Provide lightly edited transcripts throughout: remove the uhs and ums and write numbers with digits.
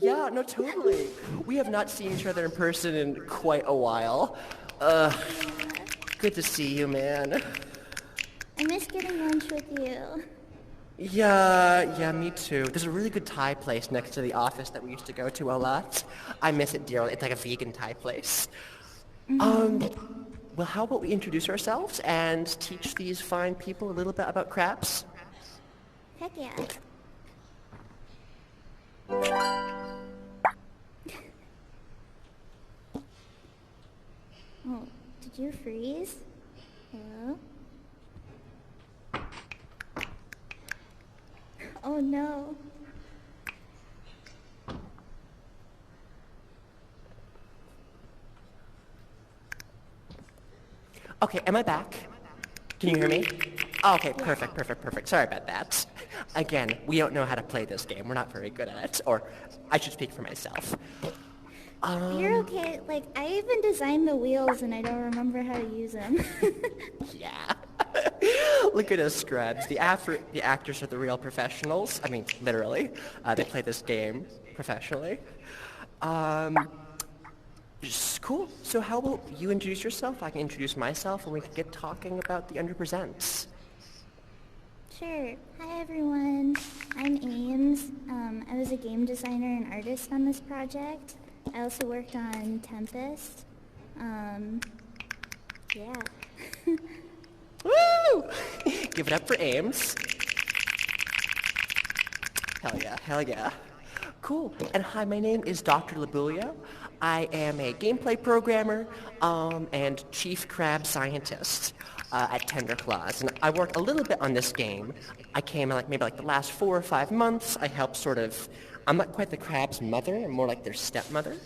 Yeah, no, totally. We have not seen each other in person in quite a while. Uh, Good to see you, man. I miss getting lunch with you. Yeah, me too. There's a really good Thai place next to the office that we used to go to a lot. I miss it dearly. It's like a vegan Thai place. Um, well, how about we introduce ourselves and teach these fine people a little bit about crabs? Heck yeah. Oh, did you freeze? Hello? Oh no. Okay, am I back? Can you hear me? Okay, Yeah. perfect. Sorry about that. Again, we don't know how to play this game. We're not very good at it. Or I should speak for myself. You're okay. Like, I even designed the wheels and I don't remember how to use them. Yeah. Look at us scrubs. The actors are the real professionals. I mean, literally. They play this game professionally. Cool. So how about you introduce yourself? I can introduce myself and we can get talking about the underpresents. Sure. Hi everyone. I'm Ames. I was a game designer and artist on this project. I also worked on Tempest. Yeah. Woo! Give it up for Ames. Hell yeah. Cool. And hi, my name is Dr. Lobuglio. I am a gameplay programmer and chief crab scientist at Tender Claws. And I worked a little bit on this game. I came in maybe the last 4 or 5 months. I helped I'm not quite the crab's mother. I'm more like their stepmother.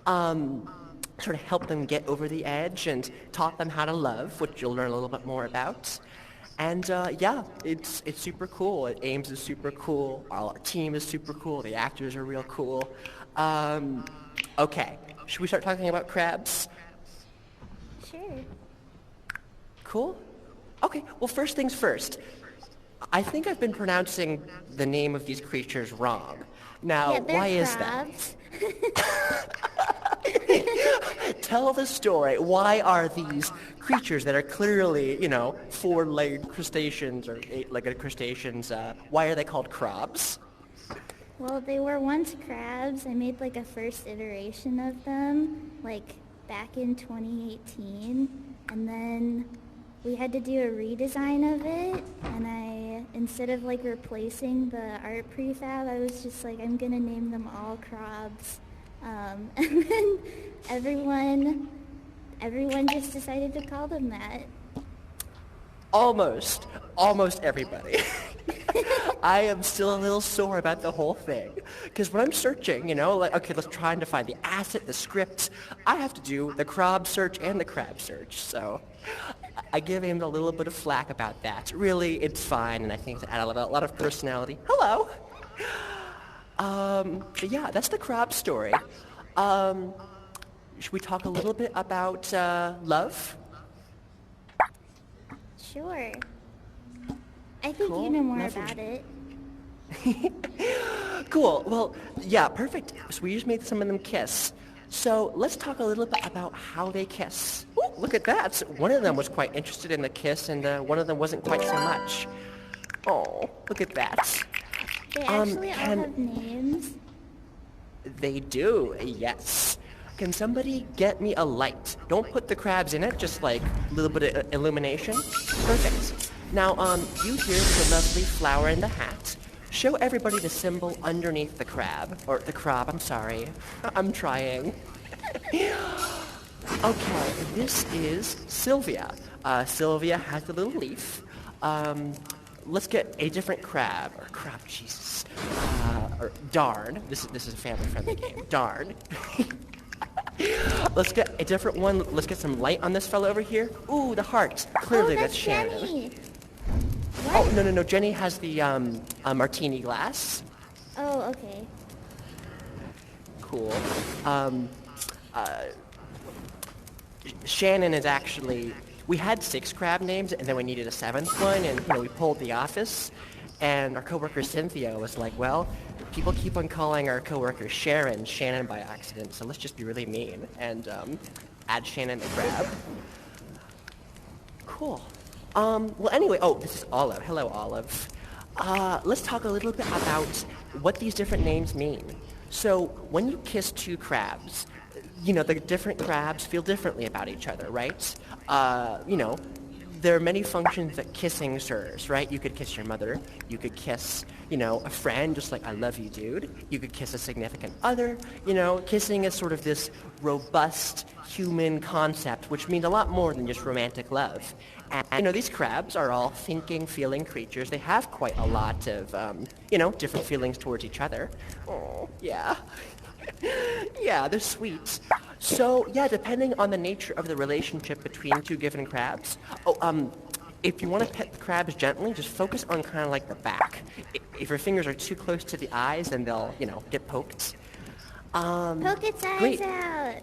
Sort of helped them get over the edge and taught them how to love, which you'll learn a little bit more about. And yeah, it's super cool. Ames is super cool. Our team is super cool. The actors are real cool. Okay, should we start talking about crabs? Sure. Cool. Okay, well, first things first. I think I've been pronouncing the name of these creatures wrong. Now, Yeah, they're why is that? crabs. Tell the story. Why are these creatures that are clearly, four-legged crustaceans or eight-legged crustaceans, why are they called crobs? Well, they were once crabs. I made a first iteration of them, back in 2018. And then we had to do a redesign of it. And instead of replacing the art prefab, I was just I'm gonna name them all crobs. And then everyone just decided to call them that. Almost everybody. I am still a little sore about the whole thing. Because when I'm searching, okay, let's try to find the asset, the script, I have to do the crob search and the crab search. So I give him a little bit of flack about that. Really, it's fine, and I think it's added a lot of personality. Hello! But yeah, that's the crab story. Should we talk a little bit about love? Sure. I think Cool. you know more Lovely. about it. Cool. Well, yeah, perfect. So we just made some of them kiss. So let's talk a little bit about how they kiss. Ooh, look at that. One of them was quite interested in the kiss, and one of them wasn't quite so much. Oh, look at that. They actually all have names. They do, yes. Can somebody get me a light? Don't put the crabs in it, just a little bit of illumination. Perfect. Now, you here with the lovely flower in the hat. Show everybody the symbol underneath the crab. Or the crab, I'm sorry. I'm trying. Okay, this is Sylvia. Sylvia has a little leaf. Let's get a different crab. Or crab, Jesus. Or darn. This is a family-friendly game. Darn. Let's get a different one. Let's get some light on this fellow over here. Ooh, the heart. Clearly that's Shannon. Jenny. Oh, no. Jenny has the martini glass. Oh, okay. Cool. Shannon is actually... We had 6 crab names, and then we needed a 7th one, and we pulled the office. And our coworker Cynthia was like, well, people keep on calling our coworker Sharon Shannon by accident, so let's just be really mean and add Shannon the crab. Cool. Well, anyway, oh, this is Olive. Hello, Olive. Let's talk a little bit about what these different names mean. So, when you kiss two crabs, you know, the different crabs feel differently about each other, right? You know, there are many functions that kissing serves, right? You could kiss your mother. You could kiss, you know, a friend, just like, I love you, dude. You could kiss a significant other. You know, kissing is sort of this robust human concept, which means a lot more than just romantic love. And, you know, these crabs are all thinking, feeling creatures. They have quite a lot of, you know, different feelings towards each other. Oh, yeah. Yeah, they're sweet. So, yeah, depending on the nature of the relationship between two given crabs, if you want to pet the crabs gently, just focus on kind of like the back. If your fingers are too close to the eyes, then they'll, you know, get poked. Poke its eyes great. out.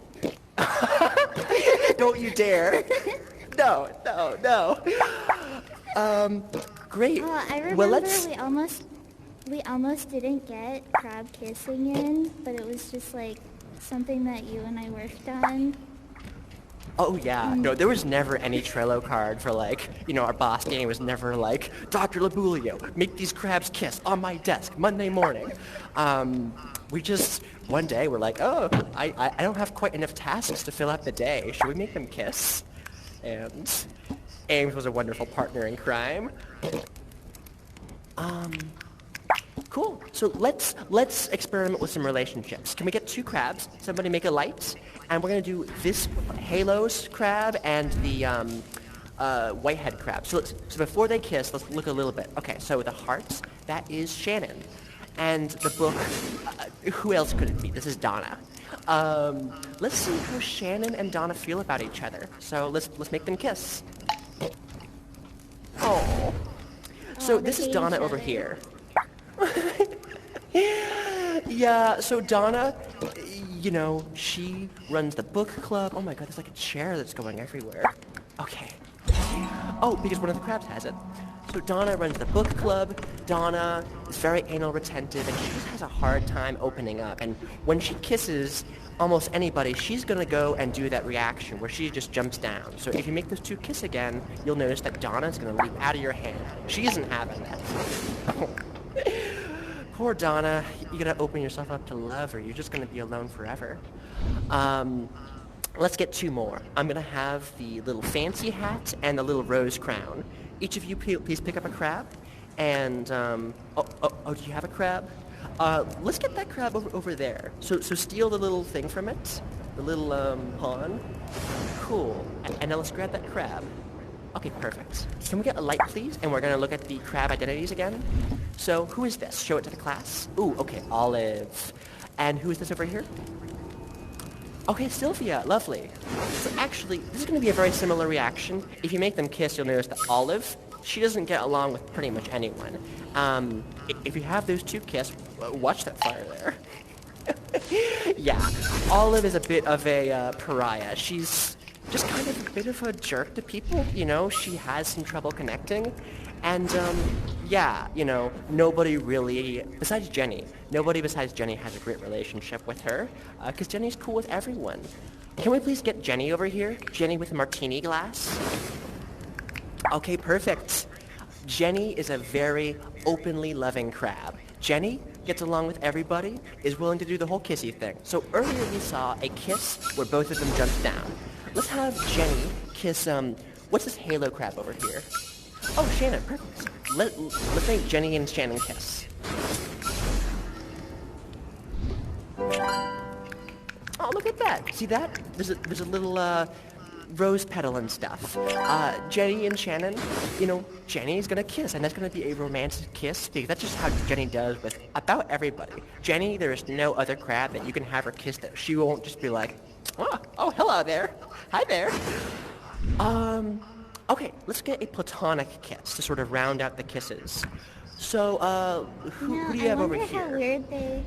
Don't you dare. No. Great. Oh, I remember well, let's... we almost didn't get crab kissing in, but it was just like something that you and I worked on. Oh yeah, no, there was never any Trello card for like, you know, our boss game was never like, Dr. Lobuglio, make these crabs kiss on my desk Monday morning. We just, one day we're like, oh, I don't have quite enough tasks to fill out the day. Should we make them kiss? And Aims was a wonderful partner in crime. Cool. So let's experiment with some relationships. Can we get two crabs? Somebody make a light, and we're gonna do this Halos crab and the whitehead crab. So before they kiss, let's look a little bit. Okay. So the hearts, that is Shannon, and the book. Who else could it be? This is Donna. Let's see how Shannon and Donna feel about each other. So let's make them kiss. Oh. So this is Donna over here. Yeah, so Donna, you know, she runs the book club. Oh my god, there's like a chair that's going everywhere. Okay. Oh, because one of the crabs has it. So Donna runs the book club. Donna is very anal retentive, and she just has a hard time opening up. And when she kisses almost anybody, she's gonna go and do that reaction where she just jumps down. So if you make those two kiss again, you'll notice that Donna's gonna leap out of your hand. She isn't having that. Poor Donna, you gotta open yourself up to love or you're just gonna be alone forever. Let's get two more. I'm gonna have the little fancy hat and the little rose crown. Each of you please pick up a crab. And, do you have a crab? Let's get that crab over there. So steal the little thing from it. The little, pawn. Cool. And now let's grab that crab. Okay, perfect. Can we get a light, please? And we're gonna look at the crab identities again. So, who is this? Show it to the class. Ooh, okay, Olive. And who is this over here? Okay, Sylvia, lovely. So actually, this is gonna be a very similar reaction. If you make them kiss, you'll notice that Olive, she doesn't get along with pretty much anyone. If you have those two kiss, watch that fire there. Yeah, Olive is a bit of a pariah. She's just kind of a bit of a jerk to people, you know, she has some trouble connecting, and, yeah, you know, nobody really, besides Jenny, nobody besides Jenny has a great relationship with her, because Jenny's cool with everyone. Can we please get Jenny over here? Jenny with a martini glass? Okay, perfect. Jenny is a very openly loving crab. Jenny gets along with everybody, is willing to do the whole kissy thing. So earlier we saw a kiss where both of them jumped down. Let's have Jenny kiss, what's this halo crab over here? Oh, Shannon, perfect. Let's make Jenny and Shannon kiss. Oh, look at that. See that? There's a little, rose petal and stuff. Jenny and Shannon, you know, Jenny's gonna kiss, and that's gonna be a romantic kiss, because that's just how Jenny does with about everybody. Jenny, there is no other crab that you can have her kiss that she won't just be like, oh, hello there. Hi there. Okay, let's get a platonic kiss to sort of round out the kisses. So, who do you have over here? I wonder how weird they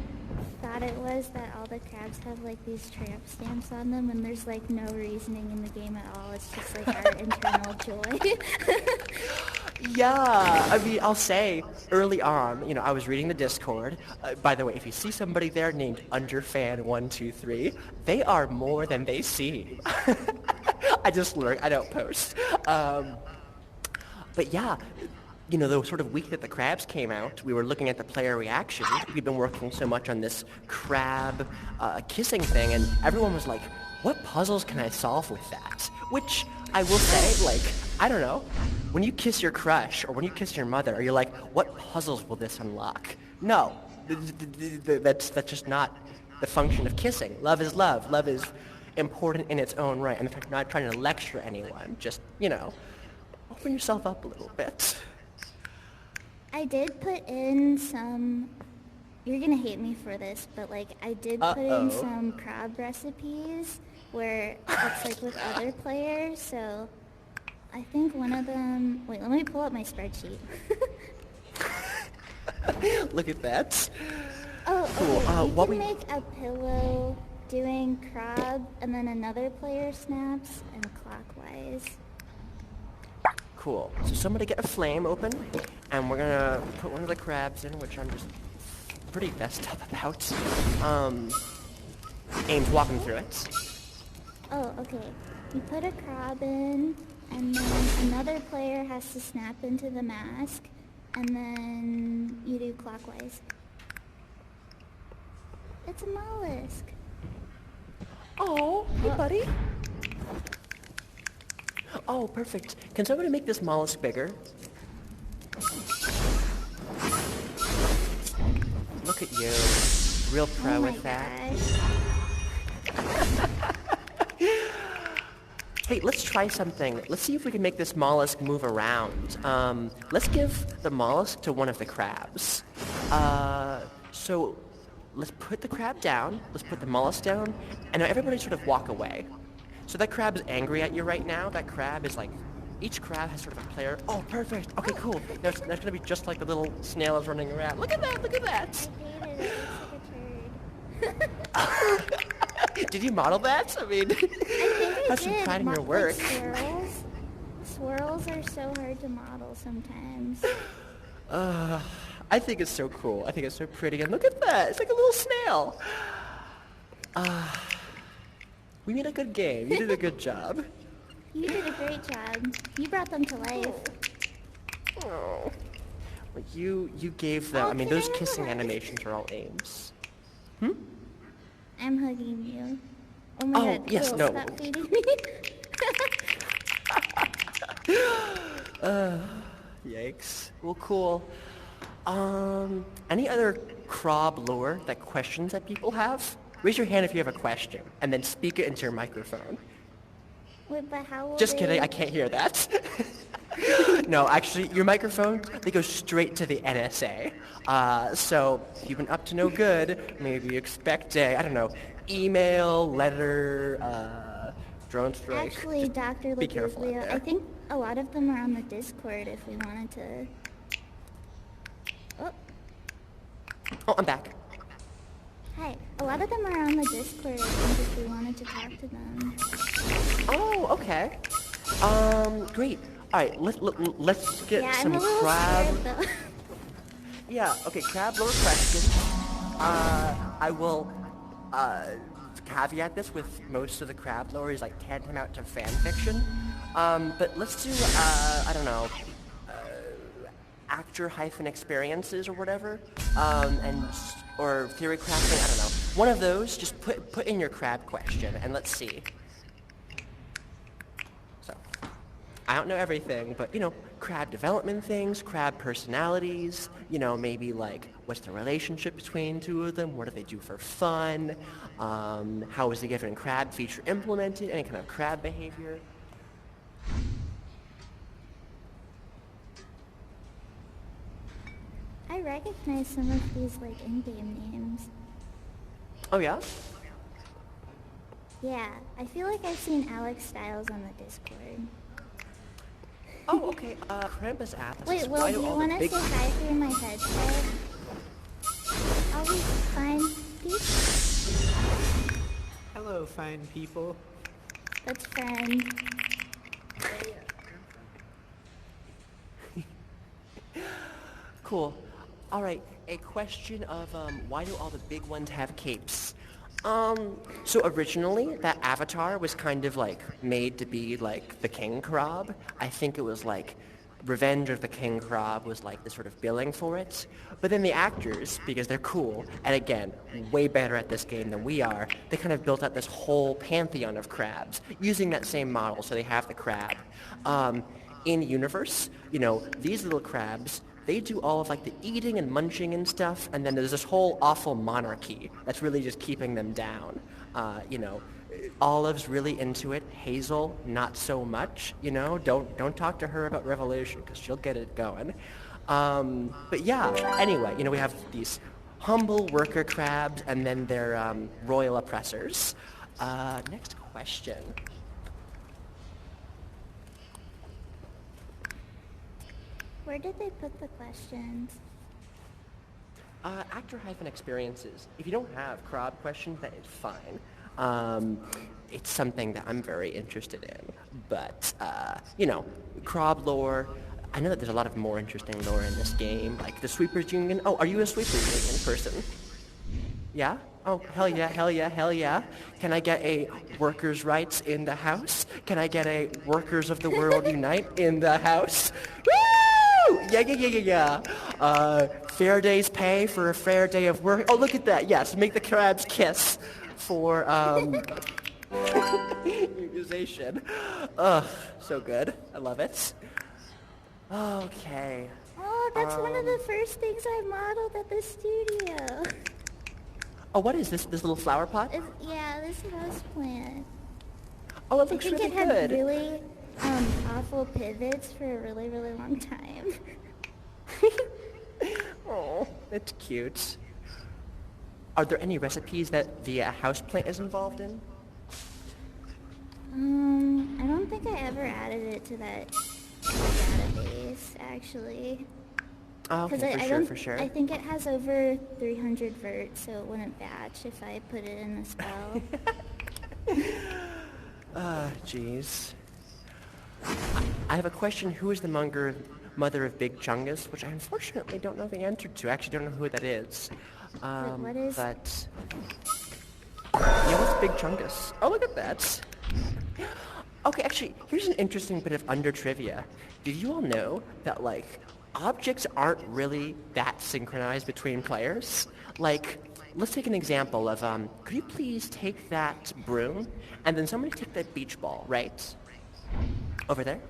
thought it was that all the crabs have like these tramp stamps on them and there's like no reasoning in the game at all. It's just like our internal joy. Yeah, I mean, I'll say early on, I was reading the Discord. By the way, if you see somebody there named Underfan123, they are more than they seem. I just lurk. I don't post. But yeah, the sort of week that the crabs came out, we were looking at the player reactions. We've been working so much on this crab kissing thing, and everyone was like, what puzzles can I solve with that? Which, I will say, like, I don't know. When you kiss your crush, or when you kiss your mother, you're like, what puzzles will this unlock? No, that's just not the function of kissing. Love is love. Love is important in its own right. I'm not trying to lecture anyone. Just, open yourself up a little bit. I did put in some, you're gonna hate me for this, but like I did put in some crab recipes where it's like with other players, so I think one of them, wait, let me pull up my spreadsheet. Look at that. Oh, okay, Cool. you can make a pillow doing crab and then another player snaps and clockwise. Cool. So somebody get a flame open, and we're gonna put one of the crabs in, which I'm just pretty messed up about. Aim's walking through it. Oh, okay. You put a crab in, and then another player has to snap into the mask, and then you do clockwise. It's a mollusk. Oh, hey buddy. Oh, perfect. Can somebody make this mollusk bigger? Look at you. Real pro with that. Hey, let's try something. Let's see if we can make this mollusk move around. Let's give the mollusk to one of the crabs. So let's put the crab down. Let's put the mollusk down. And now everybody sort of walk away. So that crab is angry at you right now. That crab is like, each crab has sort of a player. Oh, perfect. Okay, cool. That's going to be just like the little snail is running around. Look at that. Look at that. I hate it. It looks like a turd. Did you model that? I mean, I think I have some did. pride in your work. Like swirls are so hard to model sometimes. I think it's so cool. I think it's so pretty. And look at that. It's like a little snail. We made a good game. You did a good job. You did a great job. You brought them to life. Oh. Well, you gave them, I mean, those kissing animations are all aims. I'm hugging you. Oh my god, yes, cool. no. Stop feeding me. Yikes. Well, cool. Any other crab lore, questions that people have? Raise your hand if you have a question, and then speak it into your microphone. Wait, but how will Just kidding, I can't hear that. No, actually, your microphone, they go straight to the NSA. So if you've been up to no good, maybe expect a, I don't know, email, letter, drone strike. Actually, Just Dr. be careful out Lobuglio, there. I think a lot of them are on the Discord if we wanted to... Oh, I'm back. Hi. A lot of them are on the Discord, I think, if we wanted to talk to them. Oh, okay. Great. All right, let's get Yeah, some I'm a little crab. scared, though. Yeah, okay, crab lore questions. I will caveat this with most of the crab lore is like tantamount to fan fiction. But let's do, I don't know, actor-experiences or whatever, or theory crafting, I don't know. One of those, just put in your crab question and let's see. So, I don't know everything, but crab development things, crab personalities, maybe like what's the relationship between two of them, what do they do for fun, how is the given crab feature implemented, any kind of crab behavior. I recognize some of these, in-game names. Oh yeah? Yeah, I feel like I've seen Alex Styles on the Discord. Oh, okay, Krampus app. Wait, Will, do you want to say hi through my headset? I'll be fine. Peace. Hello, fine people. That's friend. Cool. All right, a question of why do all the big ones have capes? So originally that avatar was kind of like made to be like the king crab. I think it was like Revenge of the King Crab was like the sort of billing for it. But then the actors, because they're cool, and again, way better at this game than we are, they kind of built up this whole pantheon of crabs using that same model, so they have the crab. In universe, these little crabs, they do all of like the eating and munching and stuff, and then there's this whole awful monarchy that's really just keeping them down. Olive's really into it. Hazel, not so much. Don't talk to her about revolution because she'll get it going. But yeah, anyway, we have these humble worker crabs and then their royal oppressors. Next question. Where did they put the questions? Actor-experiences. If you don't have crab questions, that is fine. It's something that I'm very interested in. But, crab lore. I know that there's a lot of more interesting lore in this game, like the Sweepers Union. Oh, are you a Sweepers Union person? Yeah? Oh, hell yeah, hell yeah, hell yeah. Can I get a workers' rights in the house? Can I get a workers of the world unite in the house? Woo! Yeah, yeah, yeah, yeah, yeah. Fair day's pay for a fair day of work. Oh, look at that. Yes, make the crabs kiss for, immunization. Ugh, so good. I love it. Okay. Oh, that's one of the first things I modeled at the studio. Oh, what is this? This little flower pot? Yeah, this house plant. Oh, it looks I think really it had good. really awful pivots for a really, really long time. Oh, it's cute. Are there any recipes that the houseplant is involved in? I don't think I ever added it to that database, actually. Oh, okay, for sure. I think it has over 300 verts, so it wouldn't batch if I put it in a spell. Jeez. I have a question. Who is the mother of Big Chungus? Which I unfortunately don't know the answer to. I actually don't know who that is. What is... But... Yeah, what's Big Chungus? Oh, look at that. Okay, actually, here's an interesting bit of under-trivia. Did you all know that, like, objects aren't really that synchronized between players? Like, let's take an example of, could you please take that broom, and then somebody take that beach ball, right? Over there?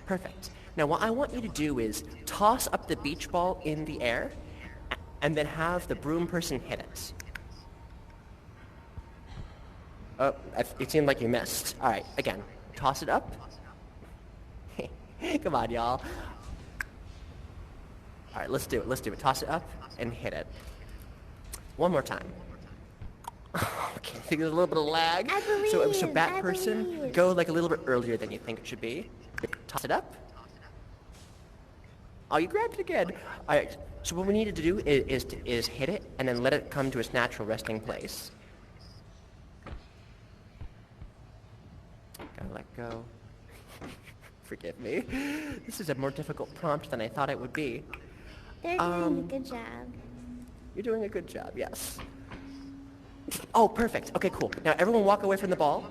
Perfect. Now, what I want you to do is toss up the beach ball in the air, and then have the broom person hit it. Oh, it seemed like you missed. All right, again. Toss it up. Come on, y'all. All right, let's do it. Toss it up and hit it. One more time. Okay, I think there's a little bit of lag. So bat person, go like a little bit earlier than you think it should be. Toss it up. Oh, you grabbed it again. All right, so what we need to do is hit it and then let it come to its natural resting place. Gotta let go. Forgive me. This is a more difficult prompt than I thought it would be. They're doing a good job. You're doing a good job, yes. Oh, perfect. Okay, cool. Now everyone walk away from the ball.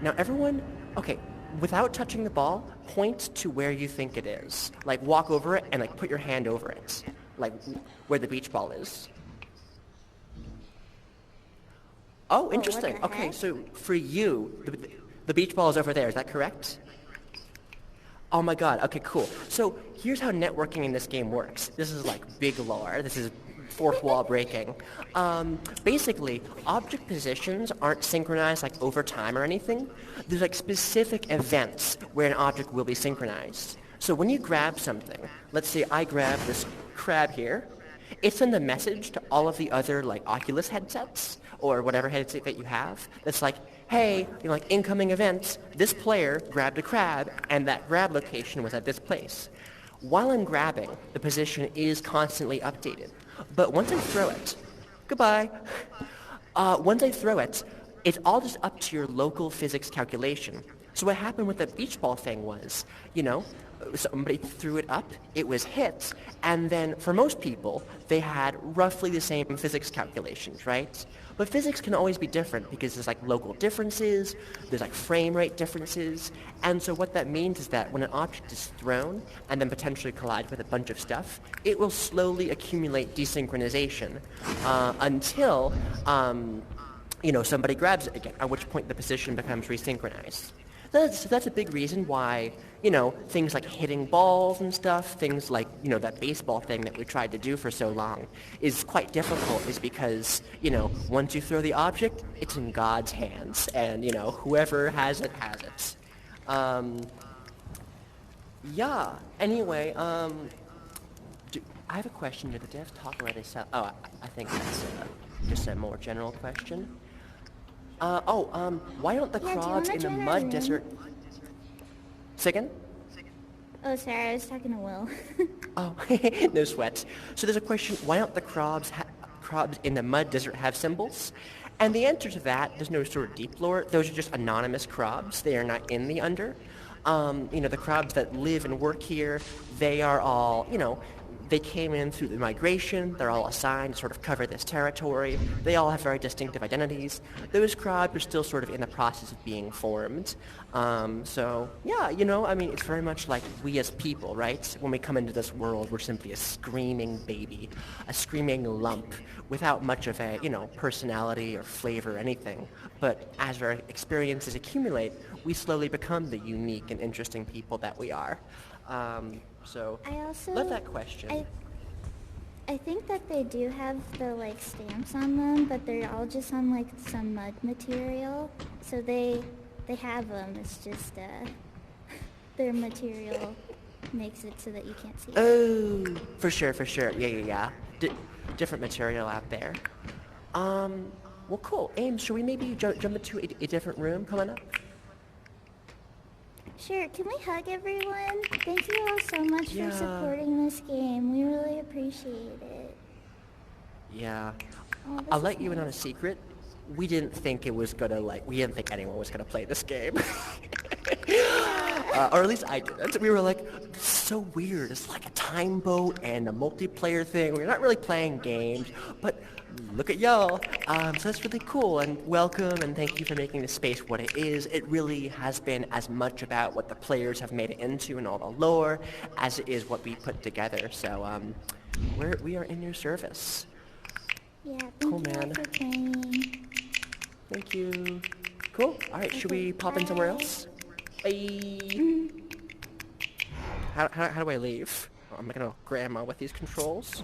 Now everyone, okay, without touching the ball, point to where you think it is. Like walk over it and like put your hand over it. Like where the beach ball is. Oh, interesting. Okay, so for you, the beach ball is over there, is that correct? Oh my god, okay, cool. So here's how networking in this game works. This is like big lore. This is fourth wall breaking. Basically, object positions aren't synchronized like over time or anything. There's like specific events where an object will be synchronized. So when you grab something, let's say I grab this crab here, it sends a message to all of the other like Oculus headsets or whatever headset that you have that's like, hey, like incoming events, this player grabbed a crab and that grab location was at this place. While I'm grabbing, the position is constantly updated. But once I throw it, goodbye. Once I throw it, it's all just up to your local physics calculation. So what happened with the beach ball thing was, somebody threw it up, it was hit, and then for most people, they had roughly the same physics calculations, right? But physics can always be different because there's like local differences, there's like frame rate differences, and so what that means is that when an object is thrown and then potentially collides with a bunch of stuff, it will slowly accumulate desynchronization until somebody grabs it again, at which point the position becomes resynchronized. That's a big reason why, things like hitting balls and stuff, things like, that baseball thing that we tried to do for so long is quite difficult is because, once you throw the object, it's in God's hands. And, whoever has it, has it. Yeah, anyway, I have a question. Did the dev talk already? I think that's just a more general question. Why don't the Yeah, do you crobs wanna in the join our mud room? desert... Say again? Oh, sorry, I was talking to Will. Oh, no sweat. So there's a question, why don't the crobs in the mud desert have symbols? And the answer to that, there's no sort of deep lore. Those are just anonymous crobs. They are not in the Under. The crobs that live and work here, they are all, they came in through the migration. They're all assigned to sort of cover this territory. They all have very distinctive identities. Those crobs are still sort of in the process of being formed. It's very much like we as people, right? When we come into this world, we're simply a screaming baby, a screaming lump without much of a, personality or flavor or anything. But as our experiences accumulate, we slowly become the unique and interesting people that we are. Love that question. I think that they do have the stamps on them, but they're all just on some mud material. So they have them. It's just their material makes it so that you can't see it. Oh, for sure. Yeah. Different material out there. Well, cool. Ames, should we maybe jump into a different room coming up? Sure, can we hug everyone? Thank you all so much Yeah. for supporting this game. We really appreciate it. Yeah. Oh, this I'll is let you in on a nice. secret. We didn't think anyone was gonna play this game. Or at least I didn't. We were like, this is so weird. It's like a time boat and a multiplayer thing. We're not really playing games, but look at y'all. So that's really cool, and welcome, and thank you for making this space what it is. It really has been as much about what the players have made it into and all the lore as it is what we put together. So we are in your service. Yeah, thank Cool, you all man. for playing. Thank you. Cool. All right, should we pop in somewhere Bye. else? Bye. How do I leave? Oh, I'm gonna grandma with these controls.